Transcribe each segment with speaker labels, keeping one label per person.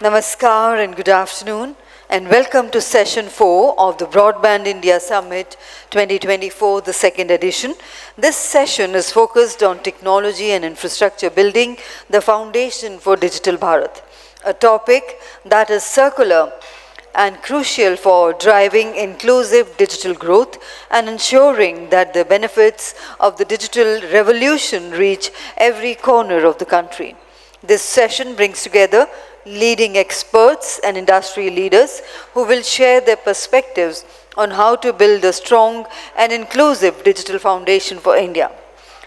Speaker 1: Namaskar and good afternoon, and welcome to Session 4 of the Broadband India Summit 2024, the second edition. This session is focused on technology and infrastructure building, the foundation for Digital Bharat, a topic that is circular and crucial for driving inclusive digital growth and ensuring that the benefits of the digital revolution reach every corner of the country. This session brings together leading experts and industry leaders who will share their perspectives on how to build a strong and inclusive digital foundation for India.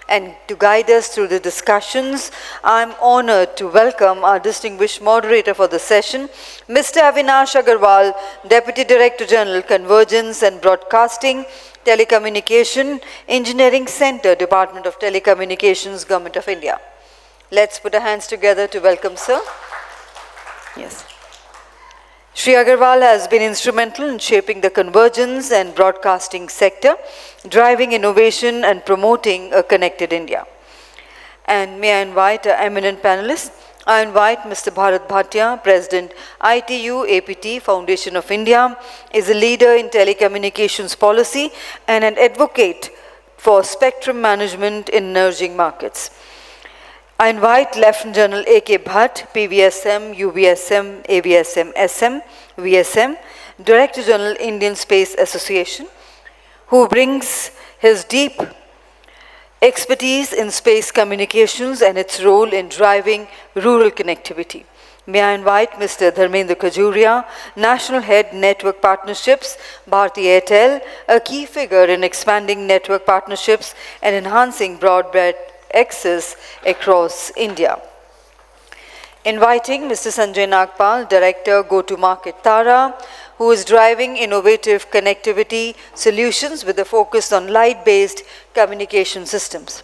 Speaker 1: And to guide us through the discussions, I'm honored to welcome our distinguished moderator for the session, Mr. Avinash Agarwal, Deputy Director General, Convergence and Broadcasting, Telecommunication, Engineering Center, Department of Telecommunications, Government of India. Let's put our hands together to welcome Sir. Yes. Shri Agarwal has been instrumental in shaping the convergence and broadcasting sector, driving innovation and promoting a connected India. And may I invite our eminent panelists. I invite Mr. Bharat Bhatia, President, ITU-APT, Foundation of India, is a leader in telecommunications policy and an advocate for spectrum management in emerging markets. I invite Lieutenant General A.K. Bhatt, PVSM, UVSM, AVSM, SM, VSM, Director General, Indian Space Association, who brings his deep expertise in space communications and its role in driving rural connectivity. May I invite Mr. Dharmendra Khajuria, National Head, Network Partnerships, Bharti Airtel, a key figure in expanding network partnerships and enhancing broadband access across India. Inviting Mr. Sanjay Nagpal, Director, Go-to-Market Taara, who is driving innovative connectivity solutions with a focus on light-based communication systems.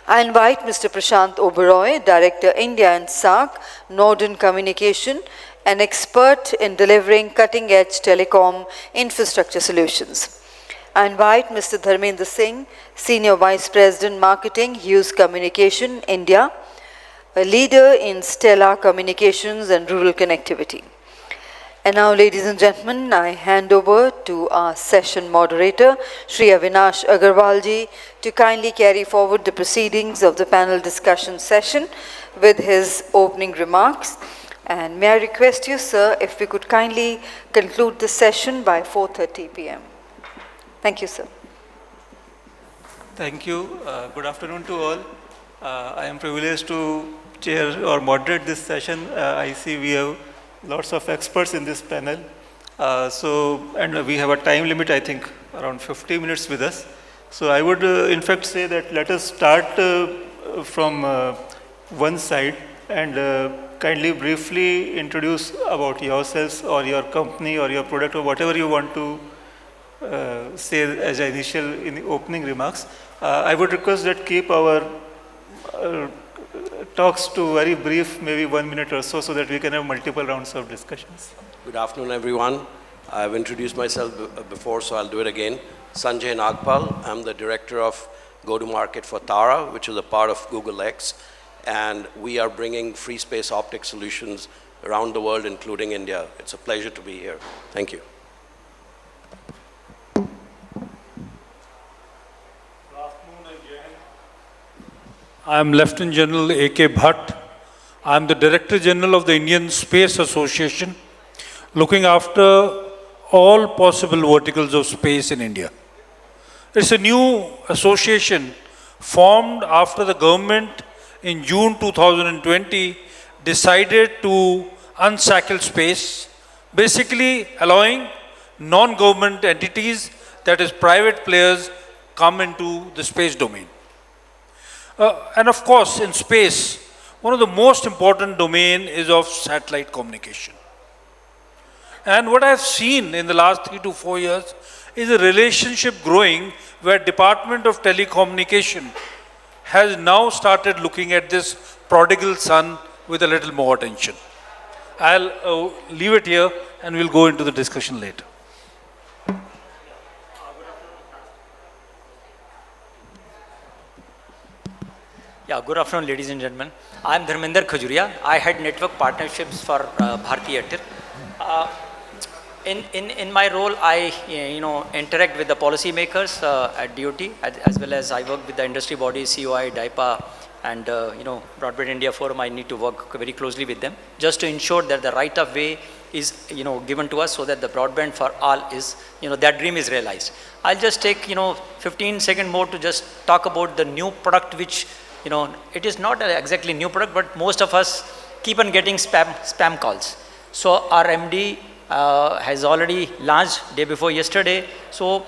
Speaker 1: I invite Mr. Prashant Oberoi, Director, India and SAARC, Norden Communication, an expert in delivering cutting-edge telecom infrastructure solutions. I invite Mr. Dharmendra Singh, Senior Vice President, Marketing, Hughes Communication, India, a leader in stellar communications and rural connectivity. And now, ladies and gentlemen, I hand over to our session moderator, Shri Avinash Agarwalji, to kindly carry forward the proceedings of the panel discussion session with his opening remarks. And may I request you, sir, if we could kindly conclude the session by 4:30 p.m. Thank you, sir.
Speaker 2: Thank you. Good afternoon to all. I am privileged to chair or moderate this session. I see we have lots of experts in this panel. And we have a time limit, I think, around 50 minutes with us. So I would, in fact, say that let us start from one side and kindly briefly introduce about yourselves or your company or your product or whatever you want to say as initial in the opening remarks. I would request that keep our talks to very brief, maybe 1 minute or so, so that we can have multiple rounds of discussions.
Speaker 3: Good afternoon, everyone. I've introduced myself before, so I'll do it again. Sanjay Nagpal. I'm the director of go-to-market for Taara, which is a part of Google X, and we are bringing free space optic solutions around the world, including India. It's a pleasure to be here. Thank you.
Speaker 4: I am Lieutenant General A.K. Bhatt. I am the Director General of the Indian Space Association, looking after all possible verticals of space in India. It's a new association formed after the government in June 2020 decided to unshackle space, basically allowing non-government entities, that is private players, come into the space domain. And of course, in space, one of the most important domain is of satellite communication. And what I've seen in the last 3 to 4 years is a relationship growing where Department of Telecommunication has now started looking at this prodigal son with a little more attention. I'll leave it here and we'll go into the discussion later.
Speaker 5: Yeah, good afternoon, ladies and gentlemen. I am Dharmender Khajuria. I head network partnerships for Bharti Airtel. In my role, I interact with the policymakers at DOT, as well as I work with the industry bodies, COI, DIPA, and Broadband India Forum. I need to work very closely with them just to ensure that the right of way is given to us, so that the broadband for all is that dream is realized. I'll just take 15 seconds more to just talk about the new product, which it is not exactly new product, but most of us keep on getting spam calls. So our MD has already launched day before yesterday. So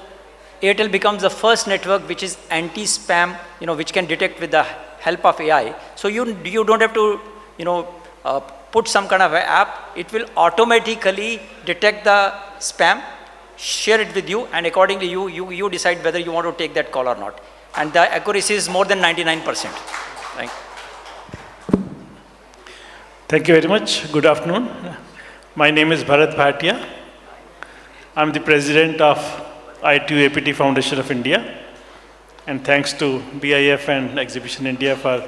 Speaker 5: Airtel becomes the first network which is anti-spam, which can detect with the help of AI. So you don't have to put some kind of an app. It will automatically detect the spam, share it with you, and accordingly you decide whether you want to take that call or not. And the accuracy is more than 99%. Thank you.
Speaker 6: Thank you very much. Good afternoon. My name is Bharat. I'm the president of ITU-APT Foundation of India. And thanks to BIF and Exhibition India for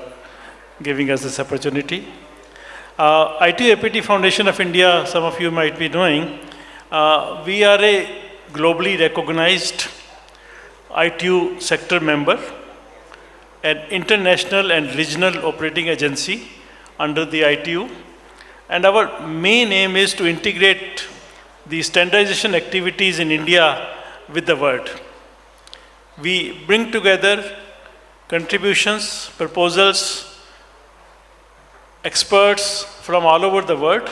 Speaker 6: giving us this opportunity. ITU-APT Foundation of India, some of you might be knowing, we are a globally recognized ITU sector member, an international and regional operating agency under the ITU. And our main aim is to integrate the standardization activities in India with the world. We bring together contributions, proposals, experts from all over the world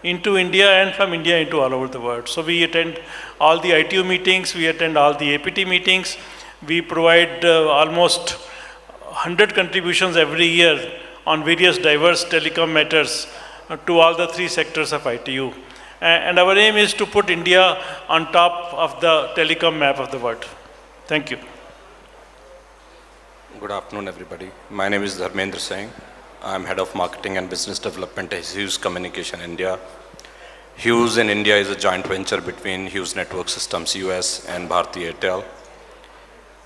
Speaker 6: into India, and from India into all over the world. So we attend all the ITU meetings, we attend all the APT meetings, we provide almost 100 contributions every year on various diverse telecom matters to all the three sectors of ITU. And our aim is to put India on top of the telecom map of the world. Thank you.
Speaker 7: Good afternoon, everybody. My name is Dharmender Singh. I'm head of marketing and business development at Hughes Communication India. Hughes in India is a joint venture between Hughes Network Systems US and Bharti Airtel.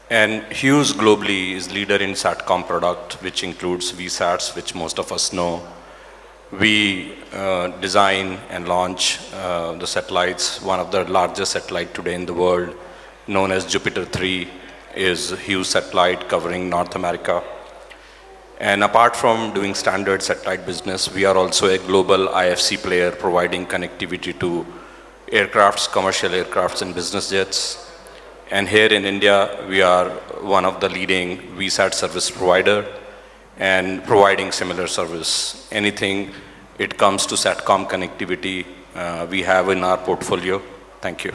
Speaker 7: And Hughes globally is leader in SATCOM product, which includes VSATs, which most of us know. We design and launch the satellites. One of the largest satellite today in the world, known as Jupiter 3, is Hughes satellite covering North America. And apart from doing standard satellite business, we are also a global IFC player providing connectivity to aircrafts, commercial aircrafts and business jets. And here in India, we are one of the leading VSAT service provider and providing similar service. Anything it comes to SATCOM connectivity, we have in our portfolio. Thank you.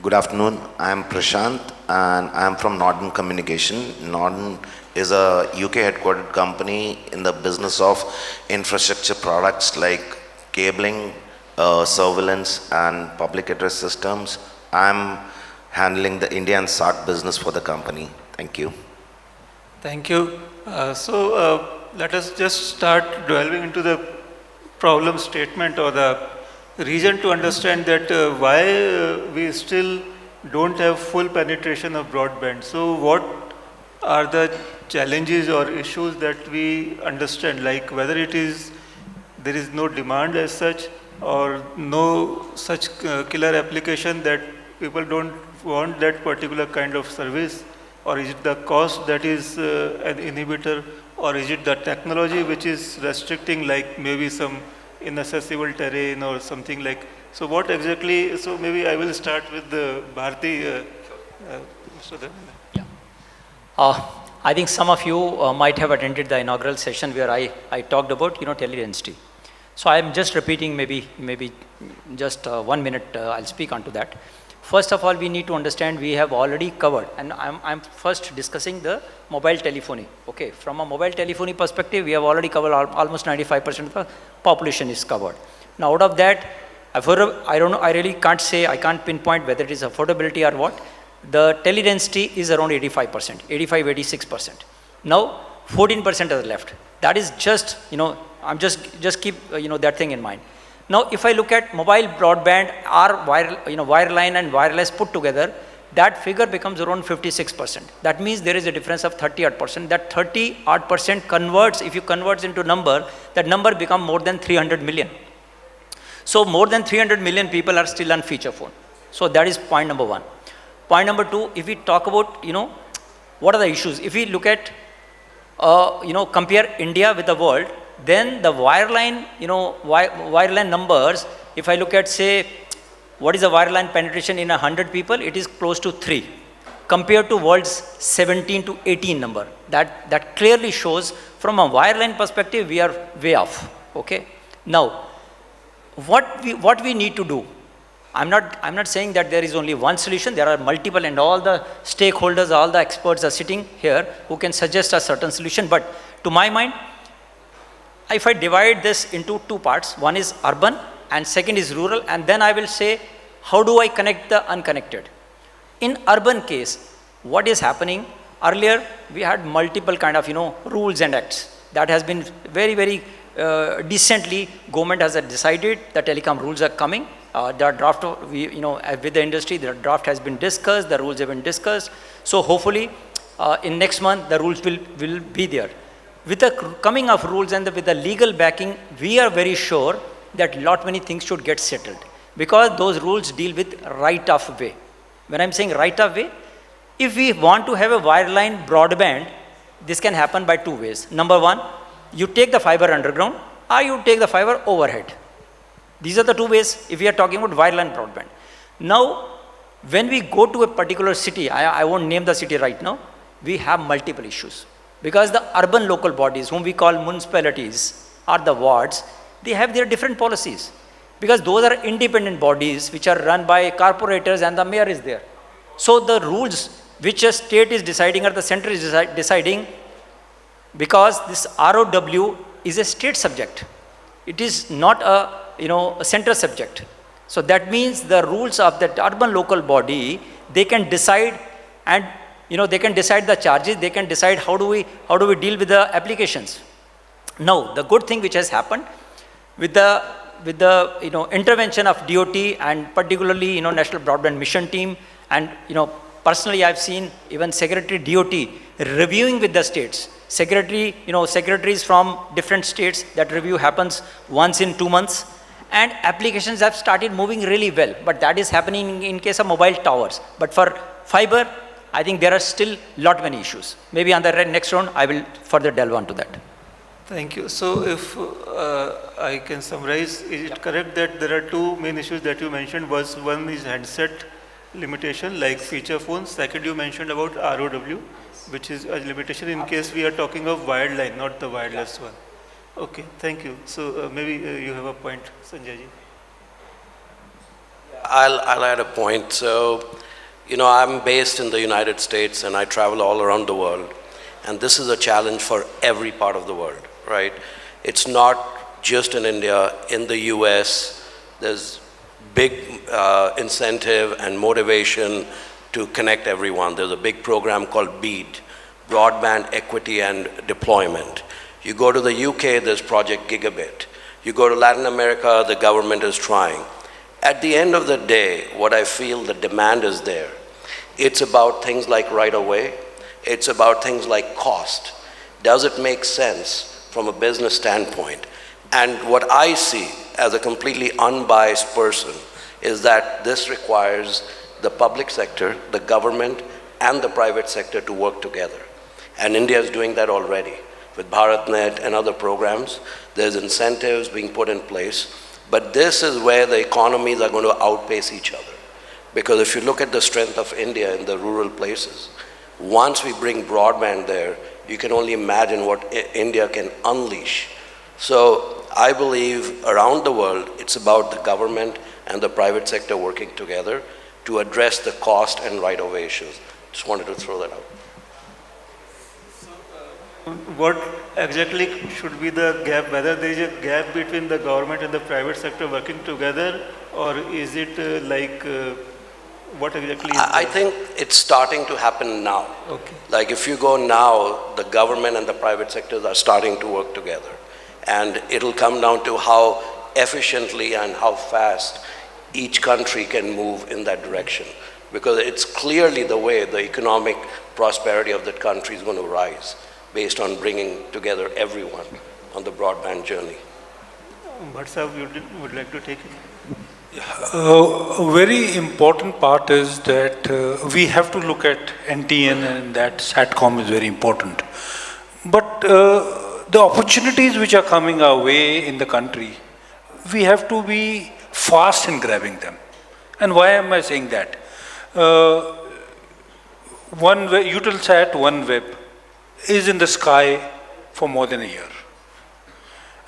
Speaker 8: Good afternoon. I'm Prashant and I'm from Norden Communication. Norden is a UK headquartered company in the business of infrastructure products like cabling, surveillance and public address systems. I'm handling the India and SAC business for the company. Thank you.
Speaker 2: Thank you. Let us just start delving into the problem statement or the reason to understand that why we still don't have full penetration of broadband. So what are the challenges or issues that we understand, like whether it is there is no demand as such or no such killer application that people don't want that particular kind of service, or is it the cost that is an inhibitor, or is it the technology which is restricting, like maybe some inaccessible terrain or something like. So what exactly, so maybe I will start with the Bharti.
Speaker 5: Yeah. I think some of you might have attended the inaugural session where I talked about tele-density. So I am just repeating maybe just 1 minute I'll speak onto that. First of all, we need to understand we have already covered, and I'm first discussing the mobile telephony. Okay, from a mobile telephony perspective, we have already covered almost 95% of the population is covered. Now, out of that, I don't know, I really can't say, I can't pinpoint whether it is affordability or what. The tele-density is around 85%, 85, 86%. Now, 14% are left. That is just, I'm just keep, that thing in mind. Now, if I look at mobile broadband, our wireline and wireless put together, that figure becomes around 56%. That means there is a difference of 30-odd%. That 30-odd% converts, if you convert into number, that number becomes more than 300 million. So more than 300 million people are still on feature phone. So that is point number one. Point number two, if we talk about, what are the issues? If we look at, compare India with the world, then the wireline, wireline numbers, if I look at, say, what is the wireline penetration in 100 people? It is close to 3 compared to world's 17 to 18 number. That clearly shows from a wireline perspective, we are way off. Okay. Now, what we need to do, I'm not saying that there is only one solution. There are multiple, and all the stakeholders, all the experts are sitting here who can suggest a certain solution. But to my mind, if I divide this into two parts, one is urban and second is rural, and then I will say, how do I connect the unconnected? In urban case, what is happening? Earlier, we had multiple kind of, rules and acts. That has been very, very decently, government has decided the telecom rules are coming. The draft, with the industry, the draft has been discussed, the rules have been discussed. So hopefully, in next month, the rules will be there. With the coming of rules and with the legal backing, we are very sure that lot many things should get settled, because those rules deal with right of way. When I'm saying right of way, if we want to have a wireline broadband, this can happen by two ways. Number one, you take the fiber underground or you take the fiber overhead. These are the two ways if we are talking about wireline broadband. Now, when we go to a particular city, I won't name the city right now, we have multiple issues. Because the urban local bodies, whom we call municipalities or the wards, they have their different policies. Because those are independent bodies which are run by corporators and the mayor is there. So the rules which a state is deciding or the center is deciding, because this ROW is a state subject. It is not a center subject. So that means the rules of that urban local body, they can decide, and they can decide the charges, they can decide how do we deal with the applications. Now, the good thing which has happened with the intervention of DOT and particularly National Broadband Mission team, and personally I've seen even Secretary DOT reviewing with the states. Secretaries from different states, that review happens once in 2 months, and applications have started moving really well. But that is happening in case of mobile towers. But for fiber, I think there are still lot many issues. Maybe on the next round, I will further delve onto that.
Speaker 2: Thank you. So if I can summarize, is it correct that there are two main issues that you mentioned? One is handset limitation like feature phones. Second, you mentioned about ROW, which is a limitation in case we are talking of wireline, not the wireless one. Okay, thank you. So maybe you have a point, Sanjay ji.
Speaker 3: I'll add a point. So, I'm based in the United States and I travel all around the world. And this is a challenge for every part of the world, right? It's not just in India. In the US, there's big incentive and motivation to connect everyone. There's a big program called BEAD, Broadband Equity and Deployment. You go to the UK, there's Project Gigabit. You go to Latin America, the government is trying. At the end of the day, what I feel the demand is there. It's about things like right of way. It's about things like cost. Does it make sense from a business standpoint? And what I see as a completely unbiased person is that this requires the public sector, the government, and the private sector to work together. And India is doing that already. With BharatNet and other programs, there's incentives being put in place. But this is where the economies are going to outpace each other. Because if you look at the strength of India in the rural places, once we bring broadband there, you can only imagine what India can unleash. So I believe around the world, it's about the government and the private sector working together to address the cost and right-of-way issues. Just wanted to throw that out.
Speaker 2: What exactly should be the gap? Whether there is a gap between the government and the private sector working together, or is it what exactly is
Speaker 3: I think it's starting to happen now.
Speaker 2: Okay.
Speaker 3: Like if you go now, the government and the private sectors are starting to work together. And it'll come down to how efficiently and how fast each country can move in that direction. because it's clearly the way the economic prosperity of that country is going to rise based on bringing together everyone on the broadband journey.
Speaker 2: Bharat sahab, you would like to take it?
Speaker 4: A very important part is that we have to look at NTN, and that SATCOM is very important. But the opportunities which are coming our way in the country, we have to be fast in grabbing them. And why am I saying that? Eutelsat OneWeb is in the sky for more than a year.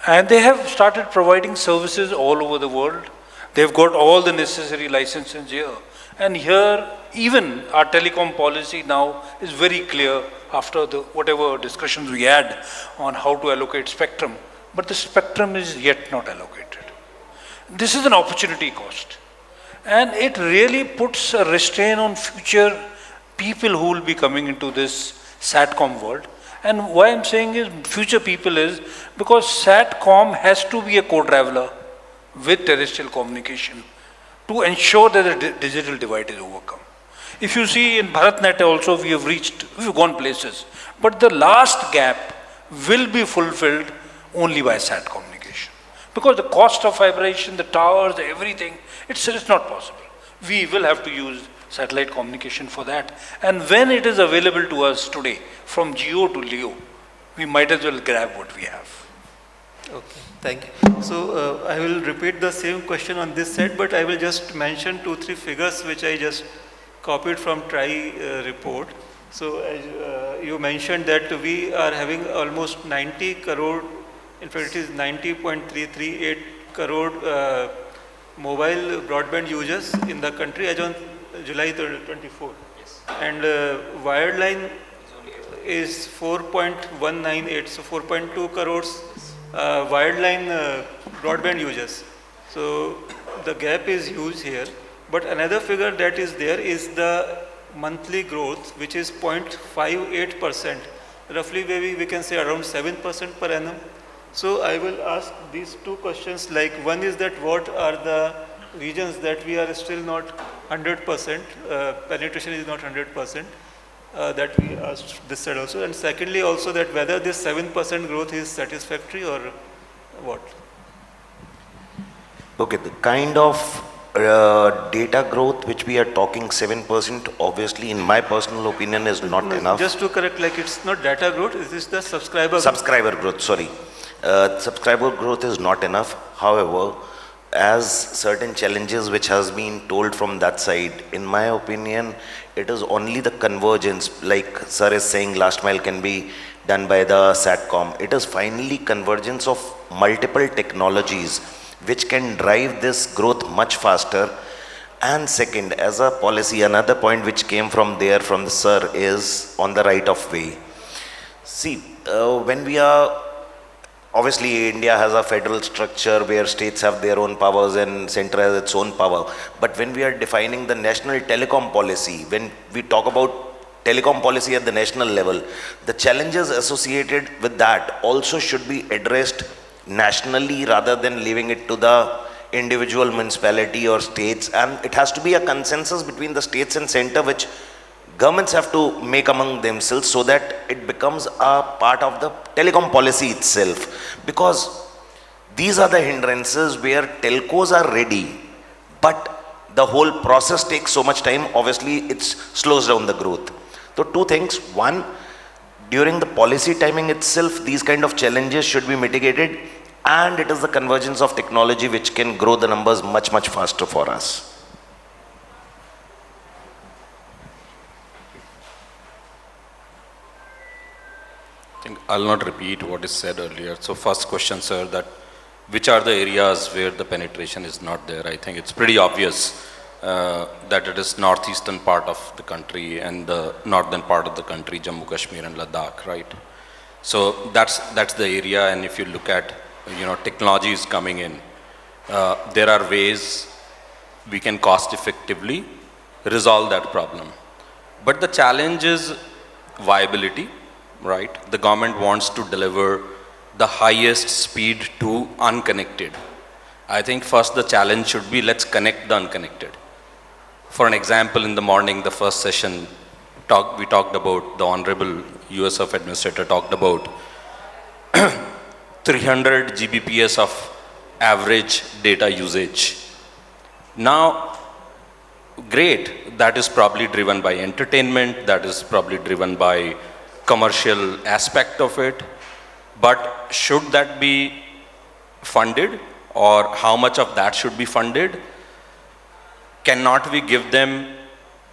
Speaker 4: And they have started providing services all over the world. They've got all the necessary licenses here. And here, even our telecom policy now is very clear after the whatever discussions we had on how to allocate spectrum. But the spectrum is yet not allocated. This is an opportunity cost. And it really puts a restraint on future people who will be coming into this SATCOM world. And why I'm saying is future people is because SATCOM has to be a co-traveler with terrestrial communication to ensure that the digital divide is overcome. If you see in BharatNet also we've gone places, but the last gap will be fulfilled only by SAT communication. Because the cost of vibration, the towers, everything, it's not possible. We will have to use satellite communication for that. And when it is available to us today, from GEO to LEO, we might as well grab what we have.
Speaker 2: Okay, thank you. So I will repeat the same question on this set, but I will just mention 2-3 figures which I just copied from TRI report. So as you mentioned that we are having almost 90 crore, in fact it is 90.338 crore mobile broadband users in the country as on July 24. Yes. And wired line is 4.198, so 4.2 crores wired line broadband users. So the gap is huge here. But another figure that is there is the monthly growth, which is 0.58%. Roughly maybe we can say around 7% per annum. So I will ask these two questions, like one is that what are the regions that we are still not 100%, penetration is not 100%, that we asked this side also. And secondly also that whether this 7% growth is satisfactory or what?
Speaker 8: Okay, the kind of data growth which we are talking 7%, obviously in my personal opinion is not enough.
Speaker 2: Just to correct, like it's not data growth, it is the
Speaker 8: subscriber growth, sorry. Subscriber growth is not enough. However, as certain challenges which has been told from that side, in my opinion, it is only the convergence, like sir is saying last mile can be done by the SATCOM. It is finally convergence of multiple technologies which can drive this growth much faster. And second, as a policy, another point which came from there from the sir is on the right of way. See, when we are, obviously India has a federal structure where states have their own powers and center has its own power. But when we are defining the national telecom policy, when we talk about telecom policy at the national level, the challenges associated with that also should be addressed nationally rather than leaving it to the individual municipality or states. And it has to be a consensus between the states and center which governments have to make among themselves so that it becomes a part of the telecom policy itself. Because these are the hindrances where telcos are ready, but the whole process takes so much time, obviously it slows down the growth. So two things, one, during the policy timing itself, these kind of challenges should be mitigated, and it is the convergence of technology which can grow the numbers much, much faster for us.
Speaker 7: I'll not repeat what is said earlier. So first question, sir, that which are the areas where the penetration is not there? I think it's pretty obvious that it is northeastern part of the country and the northern part of the country, Jammu, Kashmir and Ladakh, right? So that's the area. And if you look at, technology is coming in, there are ways we can cost effectively resolve that problem. But the challenge is viability. Right? The government wants to deliver the highest speed to unconnected. I think first the challenge should be let's connect the unconnected. For an example, in the morning, the first session, we talked about, the Honorable USF Administrator talked about 300 Gbps of average data usage. Now, great, that is probably driven by entertainment, that is probably driven by commercial aspect of it, but should that be funded, or how much of that should be funded? Cannot we give them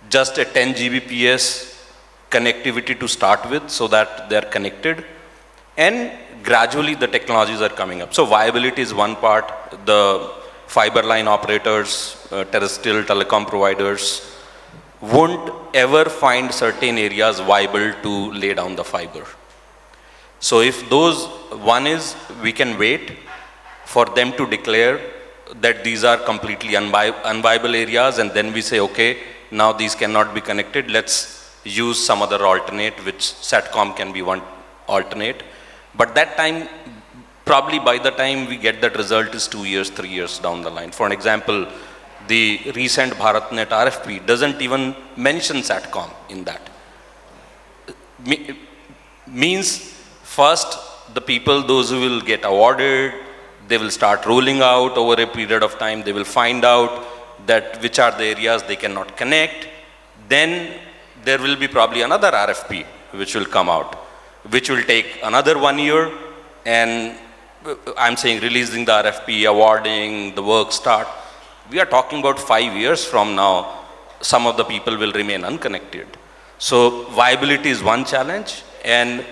Speaker 7: just a 10 Gbps connectivity to start with so that they're connected? And gradually the technologies are coming up. So viability is one part. The fiber line operators, terrestrial telecom providers won't ever find certain areas viable to lay down the fiber. So if those, one is we can wait for them to declare that these are completely unviable areas, and then we say, okay, now these cannot be connected, let's use some other alternate, which SATCOM can be one alternate. But that time, probably by the time we get that result is 2 years, 3 years down the line. For an example, the recent BharatNet RFP doesn't even mention SATCOM in that. Means first, the people, those who will get awarded, they will start rolling out over a period of time. They will find out that which are the areas they cannot connect. Then there will be probably another RFP which will come out, which will take another 1 year. And I'm saying releasing the RFP, awarding, the work start. We are talking about 5 years from now, some of the people will remain unconnected. So viability is one challenge, and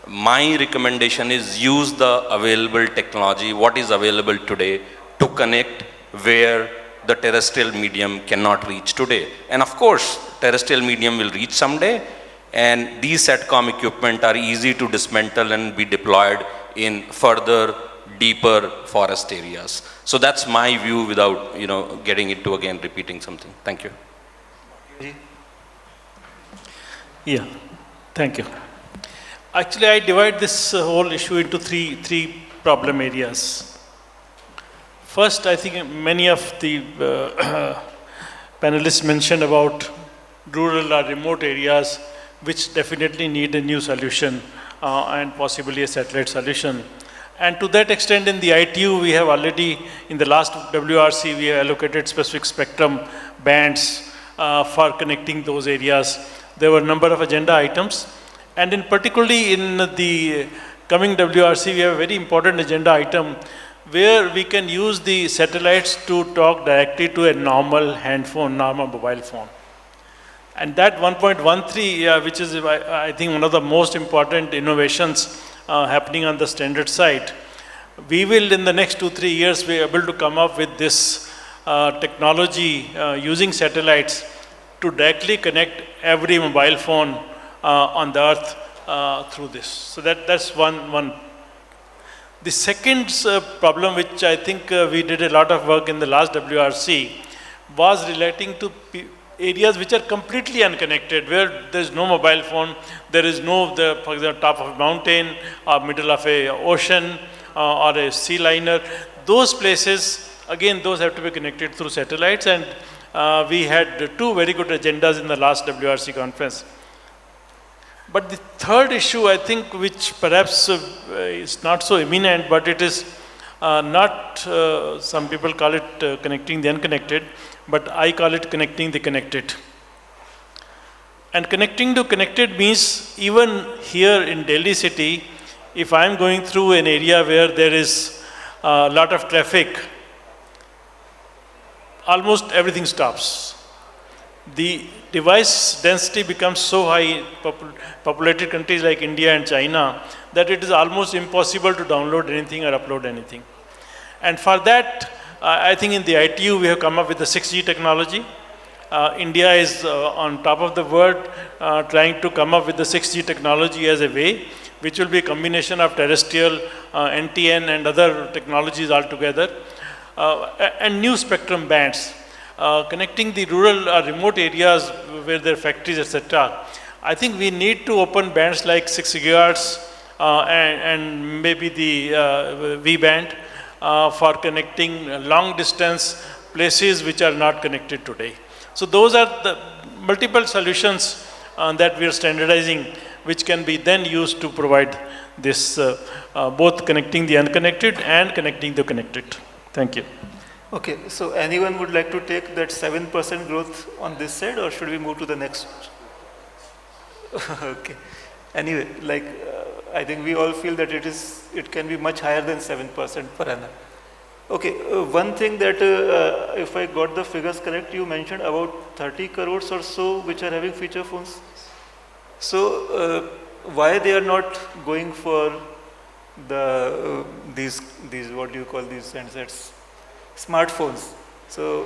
Speaker 7: my recommendation is use the available technology, what is available today, to connect where the terrestrial medium cannot reach today. And of course, terrestrial medium will reach someday, and these SATCOM equipment are easy to dismantle and be deployed in further, deeper forest areas. So that's my view without, getting into again repeating something. Thank you.
Speaker 6: Yeah, thank you. Actually, I divide this whole issue into three problem areas. First, I think many of the panelists mentioned about rural or remote areas which definitely need a new solution and possibly a satellite solution. And to that extent, in the ITU, we have already, in the last WRC, we have allocated specific spectrum bands for connecting those areas. There were a number of agenda items. And in particularly in the coming WRC, we have a very important agenda item where we can use the satellites to talk directly to a normal handphone, normal mobile phone. And that 1.13, which is, I think, one of the most important innovations happening on the standard side, we will, in the next 2-3 years, be able to come up with this technology using satellites to directly connect every mobile phone on the earth through this. So that's one. The second problem, which I think we did a lot of work in the last WRC, was relating to areas which are completely unconnected, where there's no mobile phone, there is no, for example, top of a mountain or middle of a ocean or a sea liner. Those places, again, those have to be connected through satellites, and we had 2 very good agendas in the last WRC conference. But the third issue, I think, which perhaps is not so imminent, but it is not, some people call it connecting the unconnected, but I call it connecting the connected. And connecting to connected means even here in Delhi city, if I'm going through an area where there is a lot of traffic, almost everything stops. The device density becomes so high in populated countries like India and China that it is almost impossible to download anything or upload anything. And for that, I think in the ITU we have come up with the 6G technology. India is on top of the world trying to come up with the 6G technology as a way, which will be a combination of terrestrial, NTN and other technologies altogether, and new spectrum bands. Connecting the rural or remote areas where there are factories, etc. I think we need to open bands like 6 gigahertz and maybe the V band for connecting long distance places which are not connected today. So those are the multiple solutions that we are standardizing, which can be then used to provide this both connecting the unconnected and connecting the connected. Thank you.
Speaker 2: Okay, so anyone would like to take that 7% growth on this side, or should we move to the next? Okay. Anyway, like I think we all feel that it can be much higher than 7% per annum. Okay, one thing that if I got the figures correct, you mentioned about 30 crores or so which are having feature phones. So why they are not going for the these what do you call these handsets? Smartphones. So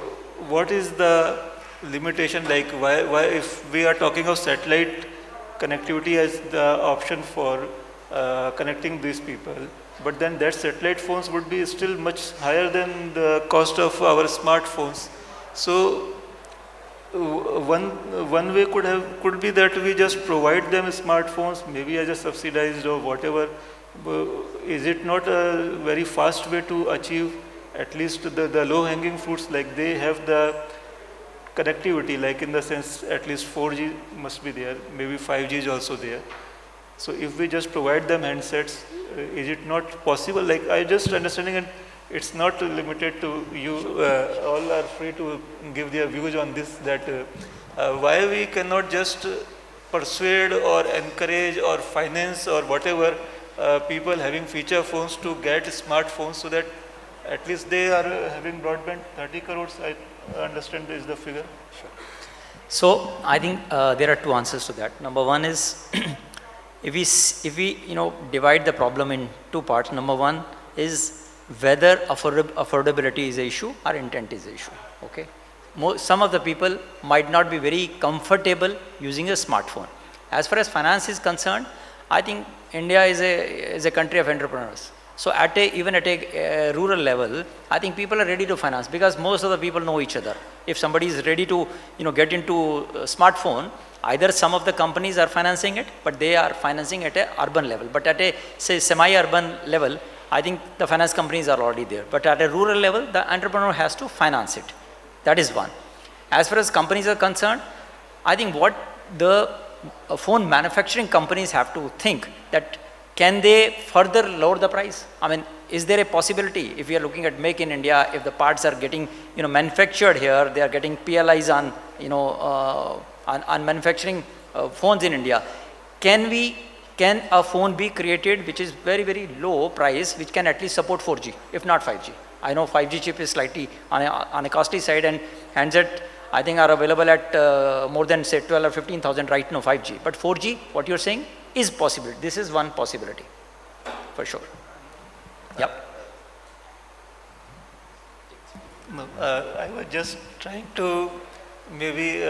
Speaker 2: what is the limitation, like why if we are talking of satellite connectivity as the option for connecting these people, but then that satellite phones would be still much higher than the cost of our smartphones. So one way could be that we just provide them smartphones, maybe as a subsidized or whatever. Is it not a very fast way to achieve at least the low-hanging fruits? Like they have the connectivity, like in the sense at least 4G must be there, maybe 5G is also there. So if we just provide them handsets, is it not possible? Like I just understanding, and it's not limited to you, all are free to give their views on this, that why we cannot just persuade or encourage or finance or whatever people having feature phones to get smartphones, so that at least they are having broadband. 30 crores, I understand is the figure.
Speaker 5: Sure. So I think there are two answers to that. Number one is if we divide the problem in two parts. Number one is whether affordability is an issue or intent is an issue. Okay, some of the people might not be very comfortable using a smartphone. As far as finance is concerned, I think India is a country of entrepreneurs. So even at a rural level, I think people are ready to finance, because most of the people know each other. If somebody is ready to get into a smartphone, either some of the companies are financing it, but they are financing at an urban level. But at a say semi-urban level, I think the finance companies are already there. But at a rural level, the entrepreneur has to finance it. That is one. As far as companies are concerned, I think what the phone manufacturing companies have to think, that can they further lower the price? I mean, is there a possibility, if we are looking at Make in India, if the parts are getting manufactured here, they are getting PLIs on on manufacturing phones in India, can a phone be created which is very, very low price, which can at least support 4G, if not 5G? I know 5G chip is slightly on a costly side, and handset I think are available at more than say 12 or 15,000 right now 5G. But 4G, what you're saying, is possible. This is one possibility, for sure. Yep.
Speaker 2: No, I was just trying to maybe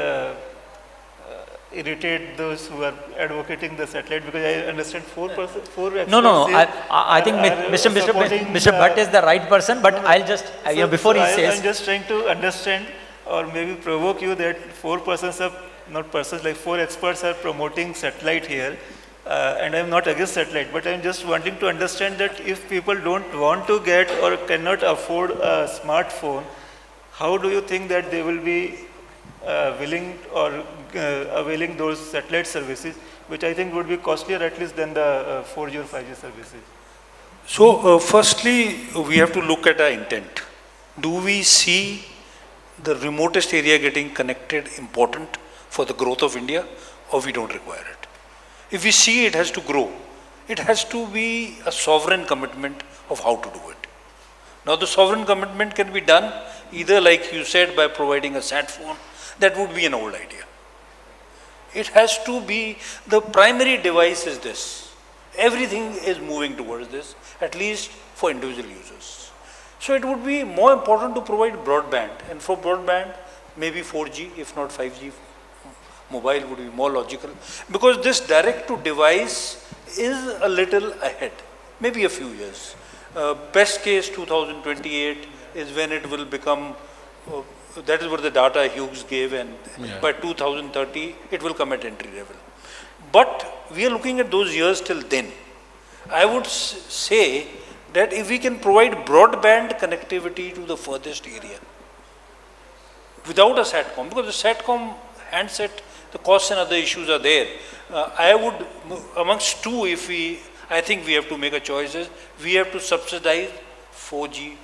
Speaker 2: irritate those who are advocating the satellite, because I understand 4%.
Speaker 5: No. I think Mr. Bhatt is the right person, but I'll just before he says.
Speaker 2: I'm just trying to understand, or maybe provoke you, that 4 persons are not persons, like 4 experts are promoting satellite here. And I'm not against satellite, but I'm just wanting to understand that if people don't want to get or cannot afford a smartphone, how do you think that they will be willing or availing those satellite services, which I think would be costlier at least than the 4G or 5G services?
Speaker 4: So firstly, we have to look at our intent. Do we see the remotest area getting connected important for the growth of India, or we don't require it? If we see it has to grow, it has to be a sovereign commitment of how to do it. Now the sovereign commitment can be done either, like you said, by providing a sat phone. That would be an old idea. It has to be, the primary device is this. Everything is moving towards this, at least for individual users. So it would be more important to provide broadband, and for broadband, maybe 4G, if not 5G. Mobile would be more logical, because this direct to device is a little ahead, maybe a few years. Best case 2028 is when it will become, that is what the data Hughes gave, and by 2030 it will come at entry level. But we are looking at those years till then. I would say that if we can provide broadband connectivity to the furthest area, without a SATCOM, because the SATCOM handset, the costs and other issues are there. I would, amongst two, I think we have to make a choice, we have to subsidize 4G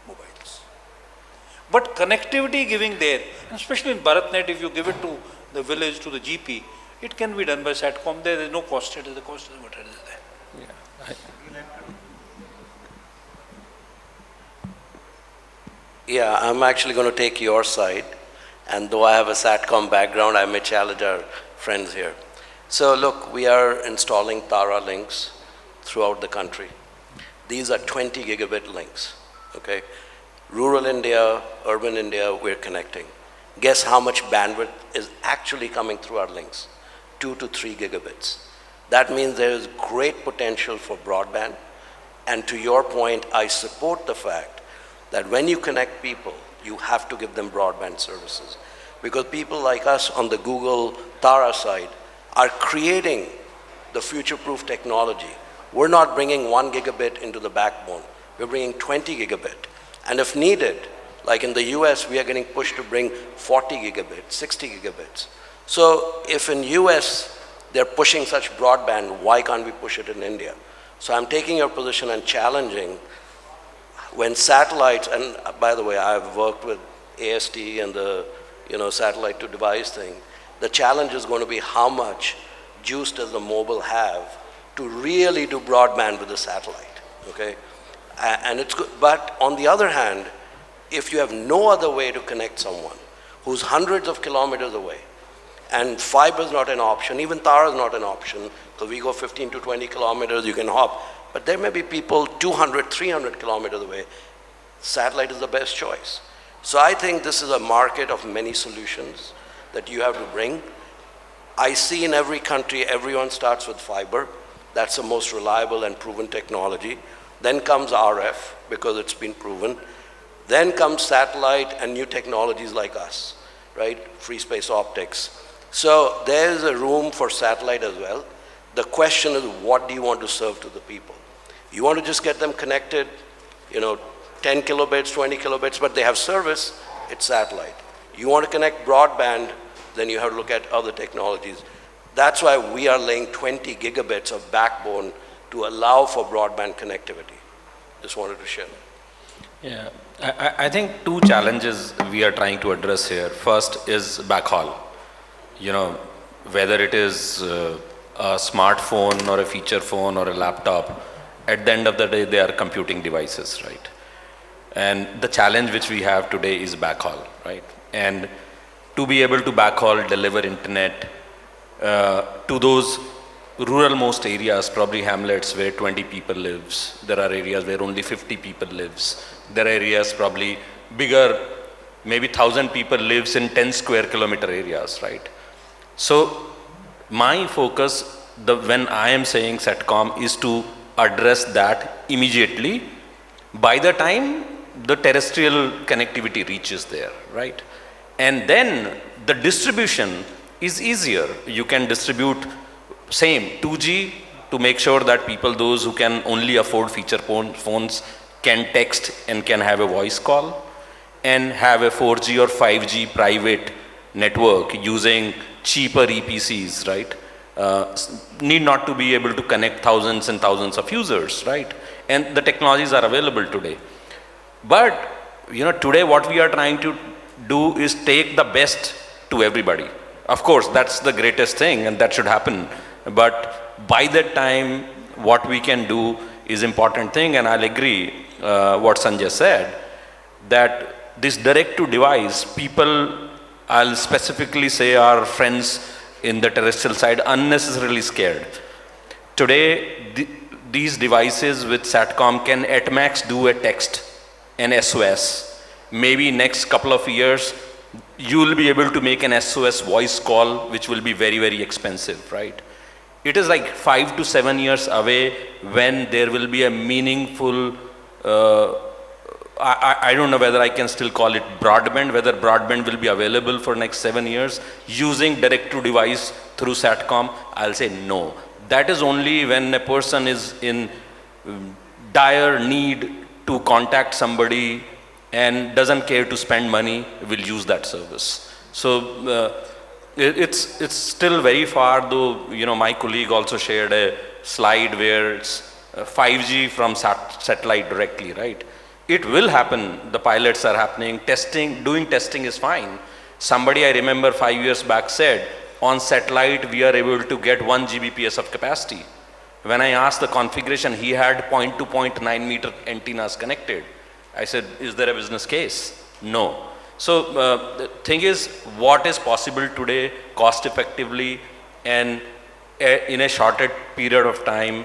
Speaker 4: mobiles. But connectivity giving there, and especially in BharatNet, if you give it to the village, to the GP, it can be done by SATCOM. There is no cost, the cost is what it is there.
Speaker 3: Yeah, I'm actually going to take your side, and though I have a SATCOM background, I may challenge our friends here. So look, we are installing Taara links throughout the country. These are 20 gigabit links, okay? Rural India, urban India, we're connecting. Guess how much bandwidth is actually coming through our links? 2 to 3 gigabits. That means there is great potential for broadband, and to your point, I support the fact that when you connect people, you have to give them broadband services. Because people like us on the Google Taara side are creating the future-proof technology. We're not bringing 1 gigabit into the backbone. We're bringing 20 gigabit. And if needed, like in the US, we are getting pushed to bring 40 gigabits, 60 gigabits. So if in US, they're pushing such broadband, why can't we push it in India? So I'm taking your position and challenging when satellites, and by the way, I've worked with AST and the satellite to device thing. The challenge is going to be how much juice does the mobile have to really do broadband with the satellite, okay? And it's good, but on the other hand, if you have no other way to connect someone who's hundreds of kilometers away, and fiber is not an option, even Taara is not an option, because we go 15 to 20 kilometers, you can hop, but there may be people 200, 300 kilometers away. Satellite is the best choice. So I think this is a market of many solutions that you have to bring. I see in every country, everyone starts with fiber. That's the most reliable and proven technology. Then comes RF, because it's been proven. Then comes satellite and new technologies like us, right? Free space optics. So there's a room for satellite as well. The question is, what do you want to serve to the people? You want to just get them connected, 10 kilobits, 20 kilobits, but they have service, it's satellite. You want to connect broadband, then you have to look at other technologies. That's why we are laying 20 gigabits of backbone to allow for broadband connectivity. Just wanted to share that.
Speaker 7: Yeah, I think two challenges we are trying to address here. First is backhaul. Whether it is a smartphone or a feature phone or a laptop, at the end of the day, they are computing devices, right? And the challenge which we have today is backhaul, right? And to be able to backhaul, deliver internet to those rural-most areas, probably hamlets where 20 people lives. There are areas where only 50 people lives. There are areas probably bigger, maybe 1,000 people lives in 10 square kilometer areas, right? So my focus, when I am saying SATCOM, is to address that immediately by the time the terrestrial connectivity reaches there, right? And then the distribution is easier. You can distribute same 2G to make sure that people, those who can only afford feature phones, can text and can have a voice call, and have a 4G or 5G private network using cheaper EPCs, right? Need not to be able to connect thousands and thousands of users, right? And the technologies are available today. But, today what we are trying to do is take the best to everybody. Of course, that's the greatest thing and that should happen. But by that time, what we can do is important thing, and I'll agree what Sanjay said, that this direct to device, people, I'll specifically say our friends in the terrestrial side, unnecessarily scared. Today, these devices with SATCOM can at max do a text, an SOS. Maybe next couple of years, you will be able to make an SOS voice call, which will be very, very expensive, right? It is like 5 to 7 years away when there will be a meaningful, I don't know whether I can still call it broadband, whether broadband will be available for next 7 years using direct to device through SATCOM. I'll say no. That is only when a person is in dire need to contact somebody and doesn't care to spend money will use that service. So it's still very far, though, my colleague also shared a slide where it's 5G from satellite directly, right? It will happen. The pilots are happening. Doing testing is fine. Somebody I remember 5 years back said, on satellite we are able to get 1 Gbps of capacity. When I asked the configuration, he had 0.2-0.9 meter antennas connected. I said, is there a business case? No. So the thing is, what is possible today cost effectively and in a shorter period of time,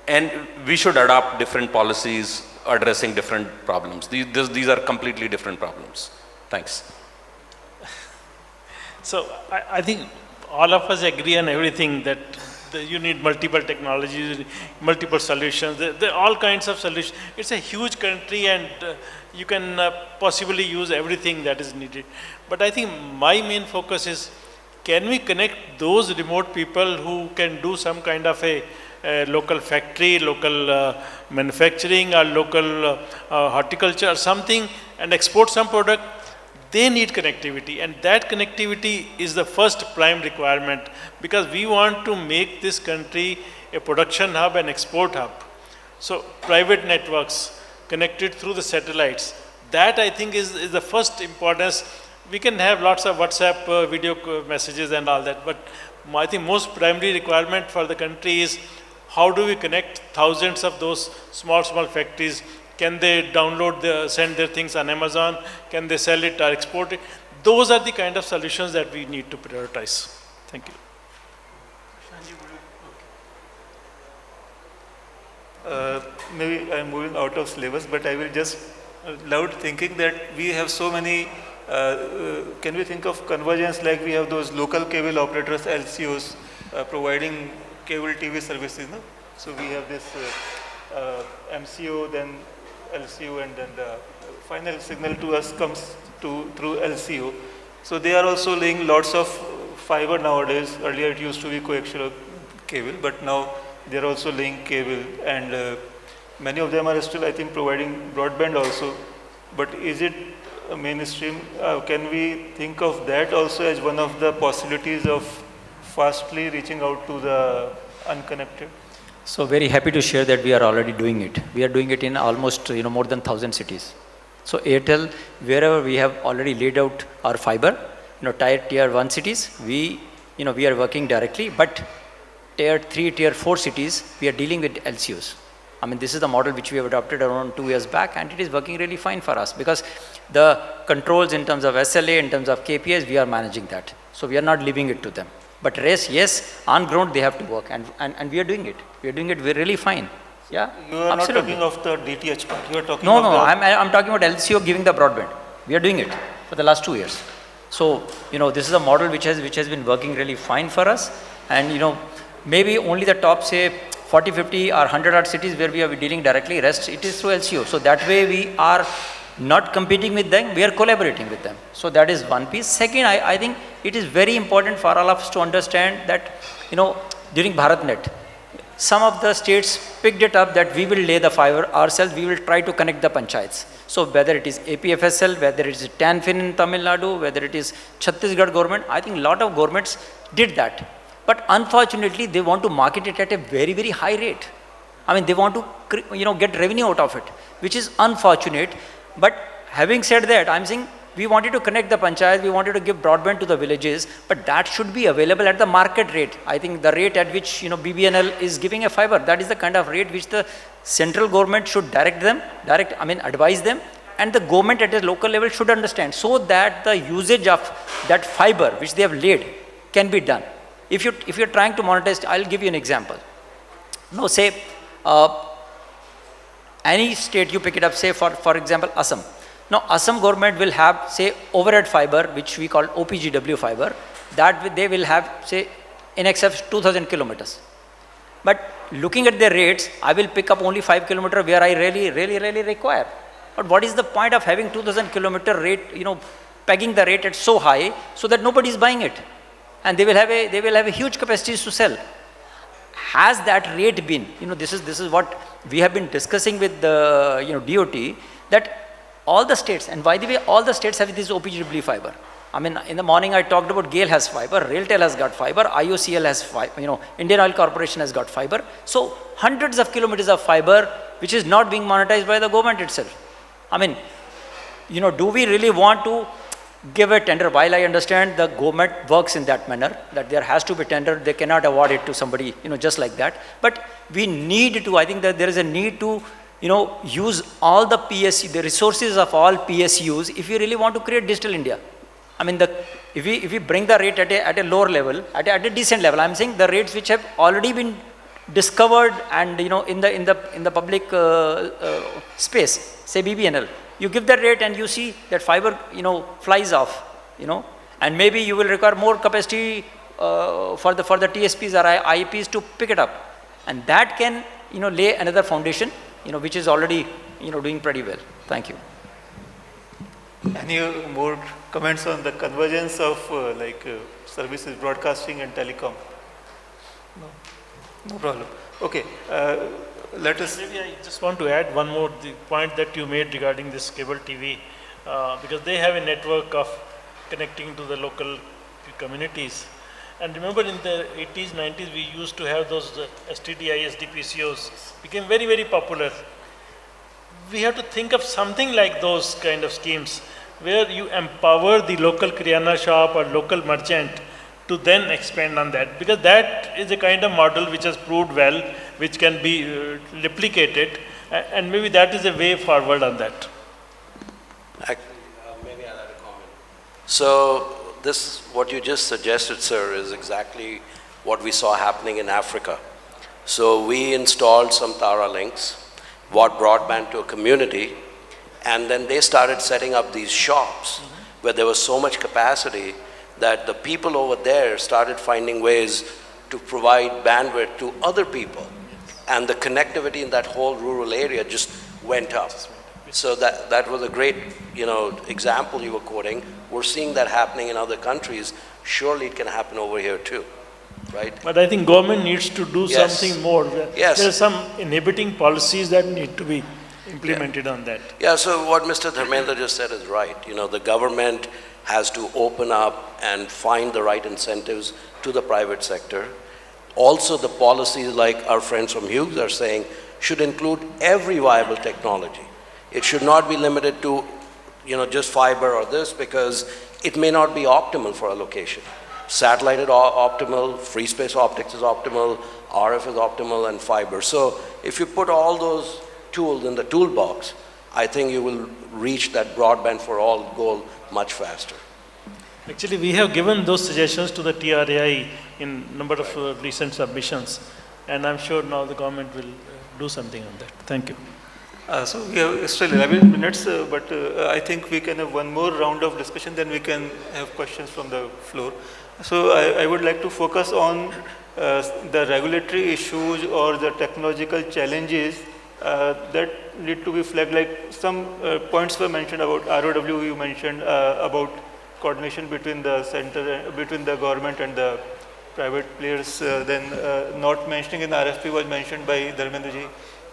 Speaker 7: and we should adopt different policies addressing different problems. These are completely different problems. Thanks.
Speaker 6: So I think all of us agree on everything, that you need multiple technologies, multiple solutions, there are all kinds of solutions. It's a huge country and you can possibly use everything that is needed. But I think my main focus is, can we connect those remote people who can do some kind of a local factory, local manufacturing or local horticulture or something, and export some product? They need connectivity, and that connectivity is the first prime requirement, because we want to make this country a production hub and export hub. So private networks connected through the satellites, that I think is the first importance. We can have lots of WhatsApp video messages and all that, but I think most primary requirement for the country is, how do we connect thousands of those small factories? Can they download, send their things on Amazon? Can they sell it or export it? Those are the kind of solutions that we need to prioritize. Thank you.
Speaker 2: Maybe I'm moving out of syllabus, but I will just loud thinking that we have so many, can we think of convergence, like we have those local cable operators, LCOs, providing cable TV services, no? So we have this MCO, then LCO, and then the final signal to us comes through LCO. So they are also laying lots of fiber nowadays. Earlier it used to be coaxial cable, but now they are also laying cable, and many of them are still, I think, providing broadband also. But is it a mainstream? Can we think of that also as one of the possibilities of fastly reaching out to the unconnected?
Speaker 5: So very happy to share that we are already doing it. We are doing it in almost more than 1,000 cities. So Airtel, wherever we have already laid out our fiber, tier 1 cities, we are working directly, but tier 3, tier 4 cities, we are dealing with LCOs. I mean, this is the model which we have adopted around 2 years back, and it is working really fine for us, because the controls in terms of SLA, in terms of KPIs, we are managing that. So we are not leaving it to them. But rest, yes, on ground they have to work, and we are doing it. We are doing it really fine. Yeah,
Speaker 2: you are
Speaker 5: absolutely.
Speaker 2: not talking of the DTH part. You are talking
Speaker 5: No, I'm talking about LCO giving the broadband. We are doing it for the last 2 years. So, this is a model which has been working really fine for us, and maybe only the top, say, 40, 50 or 100 odd cities where we are dealing directly, rest it is through LCO. So that way we are not competing with them, we are collaborating with them. So that is one piece. Second, I think it is very important for all of us to understand that, during BharatNet, some of the states picked it up that we will lay the fiber ourselves, we will try to connect the panchayats. So whether it is APFSL, whether it is TANFIN in Tamil Nadu, whether it is Chhattisgarh government, I think a lot of governments did that. But unfortunately, they want to market it at a very, very high rate. I mean, they want to, get revenue out of it, which is unfortunate. But having said that, I'm saying we wanted to connect the panchayat, we wanted to give broadband to the villages, but that should be available at the market rate. I think the rate at which, BBNL is giving a fiber, that is the kind of rate which the central government should advise them, and the government at a local level should understand, so that the usage of that fiber which they have laid can be done. If you're trying to monetize, I'll give you an example. Now, say, any state you pick it up, say for example, Assam. Now, Assam government will have, say, overhead fiber, which we call OPGW fiber, that they will have, say, in excess of 2,000 kilometers. But looking at their rates, I will pick up only 5 kilometers where I really require. But what is the point of having 2,000 kilometer rate, pegging the rate at so high so that nobody is buying it? And they will have a huge capacities to sell. Has that rate been, this is what we have been discussing with the DOT, that all the states, and by the way, all the states have this OPGW fiber. I mean, in the morning I talked about GAIL has fiber, RailTel has got fiber, IOCL has fiber, Indian Oil Corporation has got fiber. So hundreds of kilometers of fiber, which is not being monetized by the government itself. I mean, do we really want to give a tender? While I understand the government works in that manner, that there has to be tender, they cannot award it to somebody, just like that. But we need to, I think that there is a need to, use all the PSU, the resources of all PSUs, if you really want to create digital India. I mean, if we bring the rate at a lower level, at a decent level, I'm saying the rates which have already been discovered and in the public space, say BBNL, you give that rate and you see that fiber flies off, and maybe you will require more capacity for the TSPs or IPs to pick it up, and that can lay another foundation which is already doing pretty well. Thank you.
Speaker 2: Any more comments on the convergence of services, broadcasting and telecom? No problem. Okay, let us.
Speaker 6: Maybe I just want to add one more point that you made regarding this cable TV, because they have a network of connecting to the local communities. And remember, in the 80s, 90s, we used to have those STD, ISD, PCOs, became very, very popular. We have to think of something like those kind of schemes, where you empower the local Kiryana shop or local merchant to then expand on that, because that is a kind of model which has proved well, which can be replicated, and maybe that is a way forward on that.
Speaker 3: Maybe I'll add a comment. So this, what you just suggested, sir, is exactly what we saw happening in Africa. So we installed some Taara links, brought broadband to a community, and then they started setting up these shops where there was so much capacity that the people over there started finding ways to provide bandwidth to other people. And the connectivity in that whole rural area just went up. So that was a great example you were quoting. We're seeing that happening in other countries. Surely it can happen over here too, right?
Speaker 6: But I think government needs to do something more.
Speaker 3: Yes.
Speaker 6: There are some inhibiting policies that need to be implemented on that.
Speaker 3: Yeah, so what Mr. Dharmendra just said is right. The government has to open up and find the right incentives to the private sector. Also, the policies, like our friends from Hughes are saying, should include every viable technology. It should not be limited to, just fiber or this, because it may not be optimal for a location. Satellite is optimal, free space optics is optimal, RF is optimal, and fiber. So if you put all those tools in the toolbox, I think you will reach that broadband for all goal much faster.
Speaker 6: Actually, we have given those suggestions to the TRAI in number of recent submissions, and I'm sure now the government will do something on that. Thank you.
Speaker 2: So we have still 11 minutes, but I think we can have one more round of discussion, then we can have questions from the floor. So I would like to focus on the regulatory issues or the technological challenges that need to be flagged. Like some points were mentioned about ROW, you mentioned about coordination between the center, between the government and the private players, then not mentioning in RFP was mentioned by Dharmendra ji.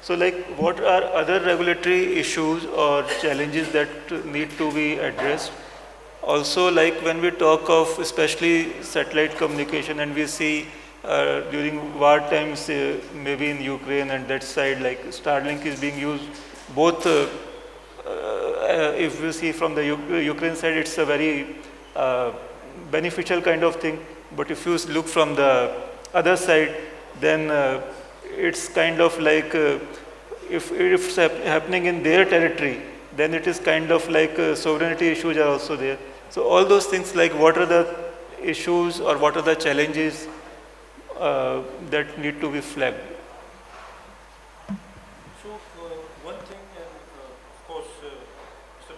Speaker 2: So what are other regulatory issues or challenges that need to be addressed? Also, when we talk of especially satellite communication, and we see during war times, maybe in Ukraine and that side, Starlink is being used both, if you see from the Ukraine side, it's a very beneficial kind of thing. But if you look from the other side, then it's kind of if it's happening in their territory, then it is kind of sovereignty issues are also there. So all those things, what are the issues or what are the challenges that need to be flagged?
Speaker 4: So one thing, of course, Mr.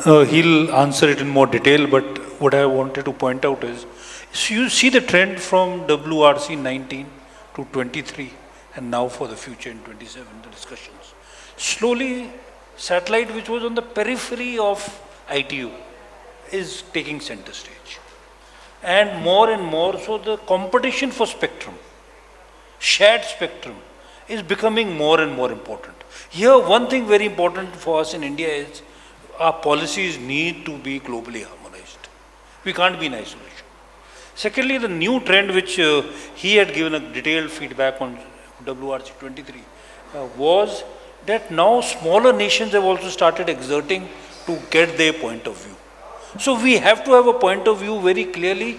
Speaker 4: Bhatia, he'll answer it in more detail, but what I wanted to point out is, so you see the trend from WRC 19 to 23, and now for the future in 27, the discussions. Slowly, satellite, which was on the periphery of ITU, is taking center stage. And more, so the competition for spectrum, shared spectrum, is becoming more and more important. Here, one thing very important for us in India is our policies need to be globally harmonized. We can't be in isolation. Secondly, the new trend which he had given a detailed feedback on WRC 23 was that now smaller nations have also started exerting to get their point of view. So we have to have a point of view very clearly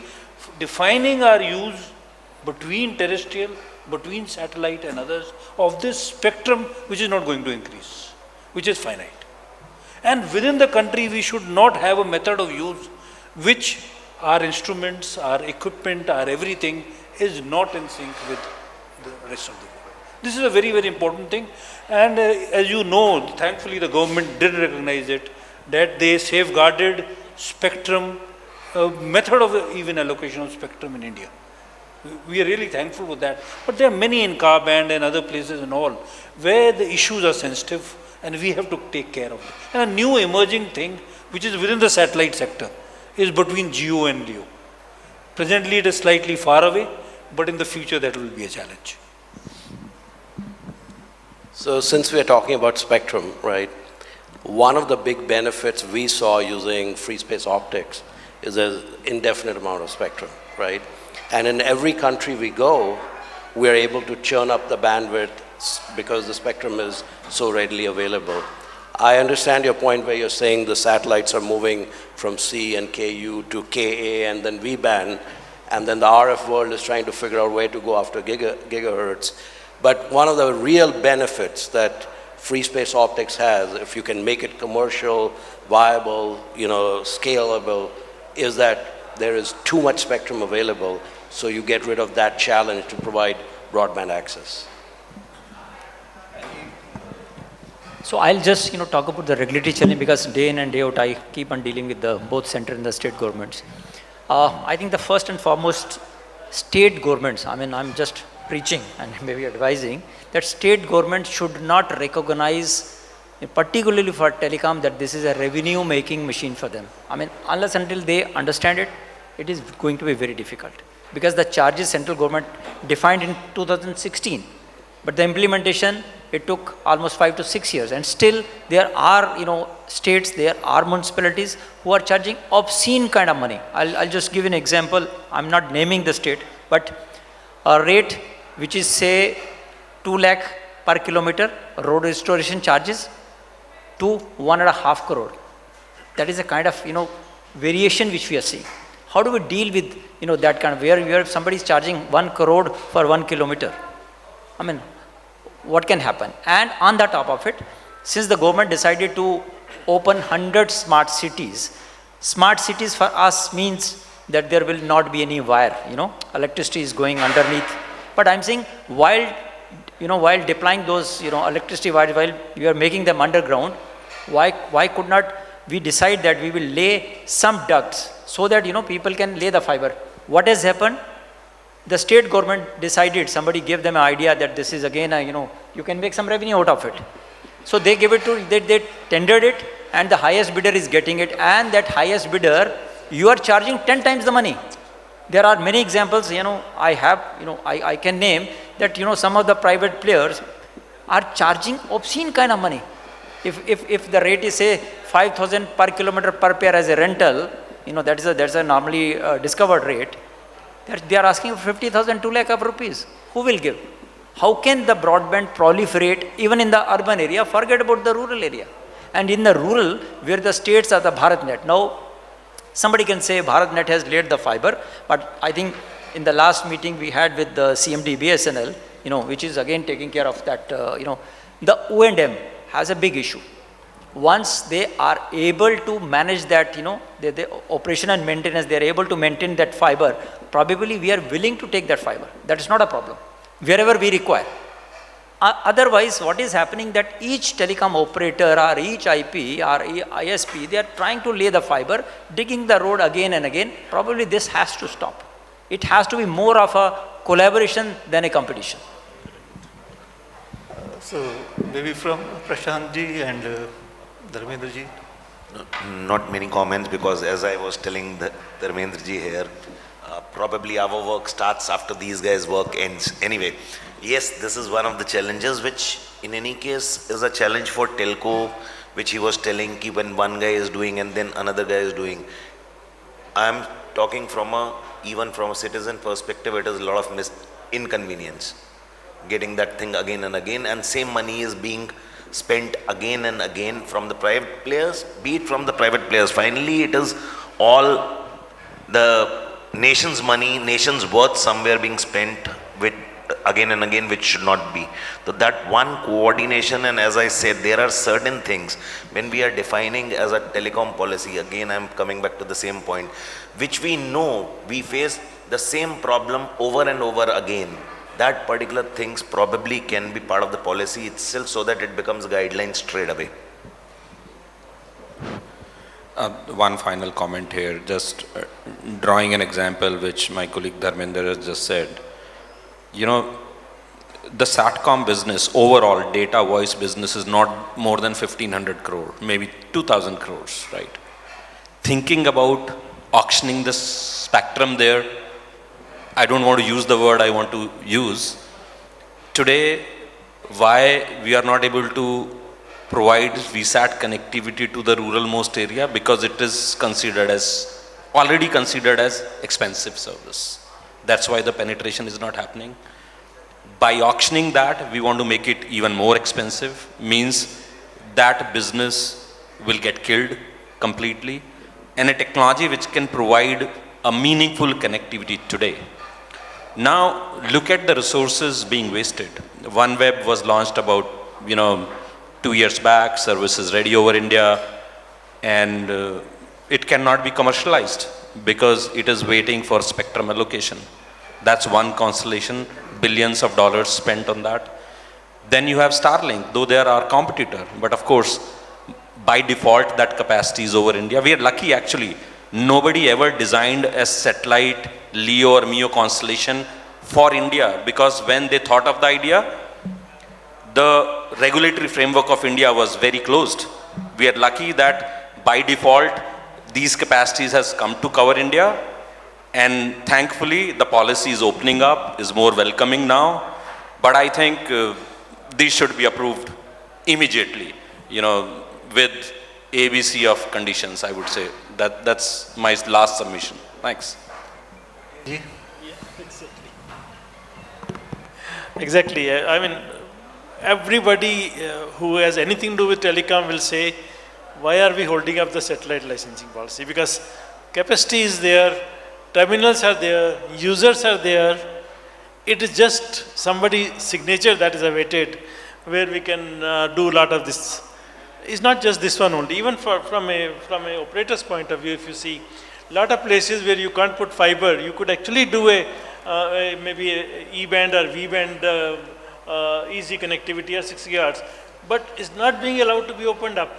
Speaker 4: defining our use between terrestrial, between satellite and others of this spectrum which is not going to increase, which is finite. And within the country we should not have a method of use which our instruments, our equipment, our everything is not in sync with the rest of the world. This is a very, very important thing. And as you know, thankfully the government did recognize it, that they safeguarded spectrum, method of even allocation of spectrum in India. We are really thankful for that. But there are many in car band and other places and all, where the issues are sensitive and we have to take care of it. And a new emerging thing, which is within the satellite sector, is between GEO and LEO. Presently it is slightly far away, but in the future that will be a challenge.
Speaker 3: So since we are talking about spectrum, right, one of the big benefits we saw using free space optics is an indefinite amount of spectrum, right? And in every country we go, we are able to churn up the bandwidth because the spectrum is so readily available. I understand your point where you're saying the satellites are moving from C and KU to KA and then V-band, and then the RF world is trying to figure out where to go after gigahertz. But one of the real benefits that free space optics has, if you can make it commercial, viable, scalable, is that there is too much spectrum available, so you get rid of that challenge to provide broadband access.
Speaker 5: So I'll just talk about the regulatory challenge, because day in and day out I keep on dealing with the both central and the state governments. I think the first and foremost, state governments, I'm just preaching and maybe advising that state governments should not recognize, particularly for telecom, that this is a revenue making machine for them. Unless until they understand it, it is going to be very difficult, because the charges central government defined in 2016, but the implementation, it took almost 5 to 6 years, and still there are states, there are municipalities who are charging obscene kind of money. I'll just give an example. I'm not naming the state, but a rate which is say 2 lakh per kilometer road restoration charges to 1.5 crore. That is a kind of variation which we are seeing. How do we deal with that kind of where somebody is charging 1 crore for 1 kilometer? What can happen? And on the top of it, since the government decided to open 100 smart cities for us means that there will not be any wire, electricity is going underneath. But I'm saying while deploying those, electricity wires, while we are making them underground, why could not we decide that we will lay some ducts so that, people can lay the fiber? What has happened? The state government decided, somebody gave them an idea that this is again, you can make some revenue out of it. So they gave it to, they tendered it, and the highest bidder is getting it, and that highest bidder, you are charging 10 times the money. There are many examples, I can name that, some of the private players are charging obscene kind of money. If the rate is say 5,000 per kilometer per pair as a rental, that's a normally discovered rate. They are asking for 50,000, 2 lakh of rupees. Who will give? How can the broadband proliferate even in the urban area? Forget about the rural area. And in the rural, where the states are the BharatNet. Now, somebody can say BharatNet has laid the fiber, but I think in the last meeting we had with the CMD BSNL, which is again taking care of that, the O&M has a big issue. Once they are able to manage that, the operation and maintenance, they are able to maintain that fiber, probably we are willing to take that fiber. That is not a problem, wherever we require. Otherwise, what is happening that each telecom operator or each IP or ISP, they are trying to lay the fiber, digging the road again and again. Probably this has to stop. It has to be more of a collaboration than a competition.
Speaker 2: So maybe from Prashant ji and Dharmendra ji.
Speaker 8: Not many comments, because as I was telling Dharmendra ji here, probably our work starts after these guys' work ends. Anyway, yes, this is one of the challenges, which in any case is a challenge for telco, which he was telling ki when one guy is doing and then another guy is doing. I'm talking even from a citizen perspective, it is a lot of inconvenience getting that thing again and again, and same money is being spent again and again from the private players, be it from the private players. Finally, it is all the nation's money, nation's worth somewhere being spent with again and again, which should not be. So that one coordination, and as I said, there are certain things when we are defining as a telecom policy, again I'm coming back to the same point, which we know we face the same problem over and over again. That particular things probably can be part of the policy itself so that it becomes guidelines straight away.
Speaker 7: One final comment here, just drawing an example which my colleague Dharmender has just said. You know, the SATCOM business, overall data voice business is not more than 1,500 crore, maybe 2,000 crores, right? Thinking about auctioning the spectrum there, I don't want to use the word I want to use. Today, why we are not able to provide VSAT connectivity to the ruralmost area? Because it is already considered as expensive service. That's why the penetration is not happening. By auctioning that, we want to make it even more expensive, means that business will get killed completely. And a technology which can provide a meaningful connectivity today. Now, look at the resources being wasted. OneWeb was launched about, 2 years back, services ready over India, and it cannot be commercialized because it is waiting for spectrum allocation. That's one constellation, billions of dollars spent on that. Then you have Starlink, though they are our competitor, but of course, by default, that capacity is over India. We are lucky actually, nobody ever designed a satellite LEO or MEO constellation for India, because when they thought of the idea, the regulatory framework of India was very closed. We are lucky that by default, these capacities has come to cover India, and thankfully the policy is opening up, is more welcoming now. But I think these should be approved immediately, with ABC of conditions, I would say. That's my last submission. Thanks.
Speaker 6: Yeah, exactly. I mean, everybody who has anything to do with telecom will say, why are we holding up the satellite licensing policy? Because capacity is there, terminals are there, users are there. It is just somebody's signature that is awaited, where we can do a lot of this. It's not just this one only. Even from a operator's point of view, if you see, a lot of places where you can't put fiber, you could actually do maybe a E-band or V-band easy connectivity or 6 gigahertz, but it's not being allowed to be opened up.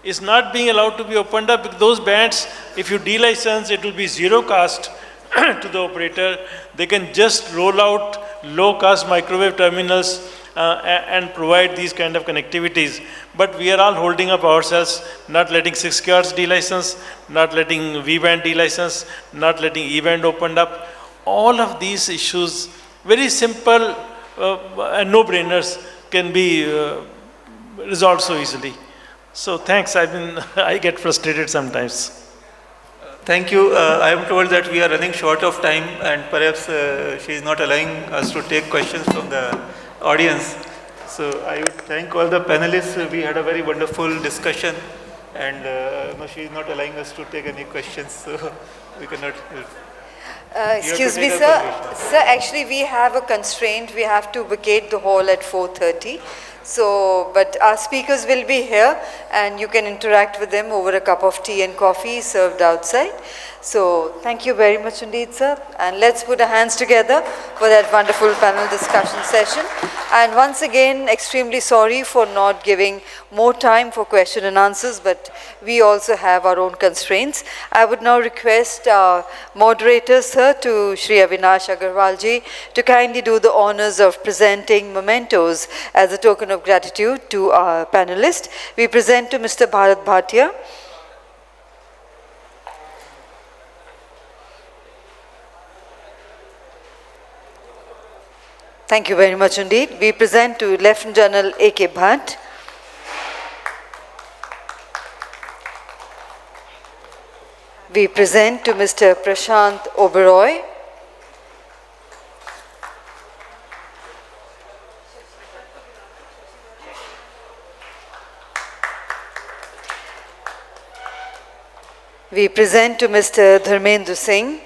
Speaker 6: It's not being allowed to be opened up because those bands, if you de-license, it will be zero cost to the operator. They can just roll out low-cost microwave terminals and provide these kind of connectivities. But we are all holding up ourselves, not letting 6 gigahertz de-license, not letting V-band de-license, not letting E-band opened up. All of these issues, very simple and no-brainers, can be resolved so easily. So thanks, I get frustrated sometimes.
Speaker 2: Thank you. I am told that we are running short of time, and perhaps she is not allowing us to take questions from the audience. So I would thank all the panelists. We had a very wonderful discussion, and she is not allowing us to take any questions, so we cannot help.
Speaker 1: Excuse me, sir. Sir, actually we have a constraint. We have to vacate the hall at 4:30. So, but our speakers will be here and you can interact with them over a cup of tea and coffee served outside. So, thank you very much indeed, sir. And let's put our hands together for that wonderful panel discussion session. And once again, extremely sorry for not giving more time for question and answers, but we also have our own constraints. I would now request our moderator, sir, to Shri Avinash Agarwalji, to kindly do the honors of presenting mementos as a token of gratitude to our panelists. We present to Mr. Bharat Bhatia. Thank you very much indeed. We present to Lieutenant General A.K. Bhatt. We present to Mr. Prashant Oberoi. We present to Mr. Dharmendra Singh.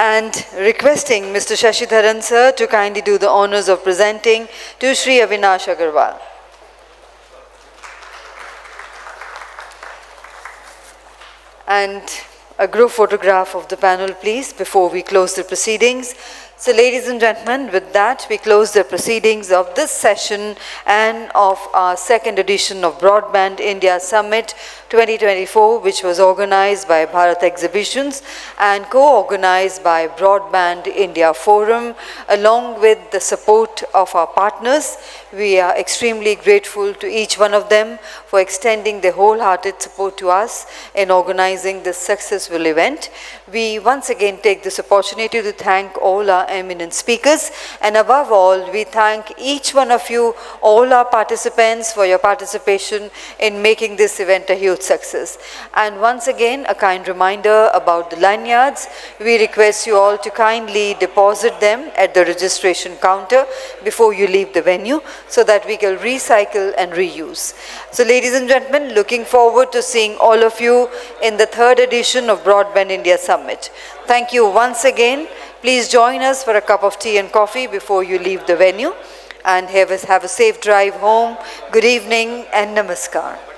Speaker 1: And requesting Mr. Shashidharan sir to kindly do the honors of presenting to Shri Avinash Agarwal. And a group photograph of the panel, please, before we close the proceedings. So, ladies and gentlemen, with that, we close the proceedings of this session and of our second edition of Broadband India Summit 2024, which was organized by Bharat Exhibitions and co-organized by Broadband India Forum, along with the support of our partners. We are extremely grateful to each one of them for extending their wholehearted support to us in organizing this successful event. We once again take this opportunity to thank all our eminent speakers, and above all, we thank each one of you, all our participants, for your participation in making this event a huge success. And once again, a kind reminder about the lanyards. We request you all to kindly deposit them at the registration counter before you leave the venue, so that we can recycle and reuse. So, ladies and gentlemen, looking forward to seeing all of you in the third edition of Broadband India Summit. Thank you once again. Please join us for a cup of tea and coffee before you leave the venue, and have a safe drive home. Good evening and namaskar.